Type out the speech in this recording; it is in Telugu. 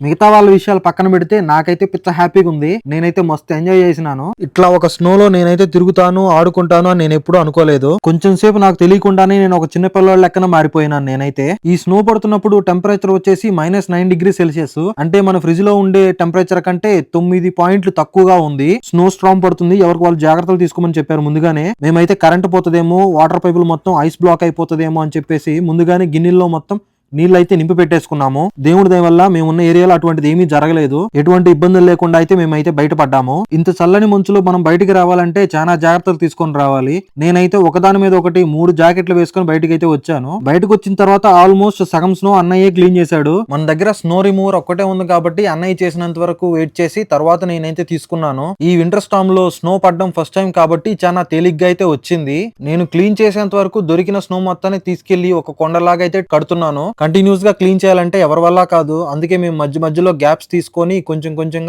మిగతా వాళ్ళ విషయాలు పక్కన పెడితే నాకైతే పిచ్చ హ్యాపీగా ఉంది. నేనైతే మస్తు ఎంజాయ్ చేసినాను. ఇట్లా ఒక స్నోలో నేనైతే తిరుగుతాను, ఆడుకుంటాను అని నేను ఎప్పుడు అనుకోలేదు. కొంచెం సేపు నాకు తెలియకుండానే నేను ఒక చిన్న పిల్లవాడి లెక్కన మారిపోయినాను నేనైతే. ఈ స్నో పడుతున్నప్పుడు టెంపరేచర్ వచ్చేసి -9 డిగ్రీ సెల్సియస్, అంటే మన ఫ్రిడ్జ్ లో ఉండే టెంపరేచర్ కంటే 9 పాయింట్లు తక్కువగా ఉంది. స్నో స్ట్రామ్ పడుతుంది. ఎవరికి వాళ్ళు జాగ్రత్తలు తీసుకోమని చెప్పారు ముందుగానే. మేమైతే కరెంట్ పోతుందేమో, వాటర్ పైపులు మొత్తం ఐస్ బ్లాక్ అయిపోతుందేమో అని చెప్పేసి ముందుగానే గిన్నెల్లో మొత్తం నీళ్ళైతే నింపి పెట్టేసుకున్నాము. దేవుడి దయ వల్ల మేమున్న ఏరియాలో అటువంటిది ఏమీ జరగలేదు. ఎటువంటి ఇబ్బందులు లేకుండా అయితే మేమైతే బయటపడ్డాము. ఇంత చల్లని మంచులో మనం బయటికి రావాలంటే చాలా జాగ్రత్తలు తీసుకొని రావాలి. నేనైతే ఒకదాని మీద ఒకటి 3 జాకెట్లు వేసుకొని బయటకి అయితే వచ్చాను. బయటకు వచ్చిన తర్వాత ఆల్మోస్ట్ సగం స్నో అన్నయ్యే క్లీన్ చేశాడు. మన దగ్గర స్నో రిమూవర్ ఒక్కటే ఉంది కాబట్టి అన్నయ్య చేసినంత వరకు వెయిట్ చేసి తర్వాత నేనైతే తీసుకున్నాను. ఈ వింటర్ స్టామ్ లో స్నో పడడం ఫస్ట్ టైం కాబట్టి చాలా తేలిగ్గా అయితే వచ్చింది. నేను క్లీన్ చేసేంత వరకు దొరికిన స్నో మొత్తాన్ని తీసుకెళ్లి ఒక కొండలాగా అయితే కడుతున్నాను. కంటిన్యూస్ గా క్లీన్ చేయాలంటే ఎవరి వల్ల కాదు. అందుకే మేము మధ్య మధ్యలో గ్యాప్స్ తీసుకొని కొంచెం కొంచెంగా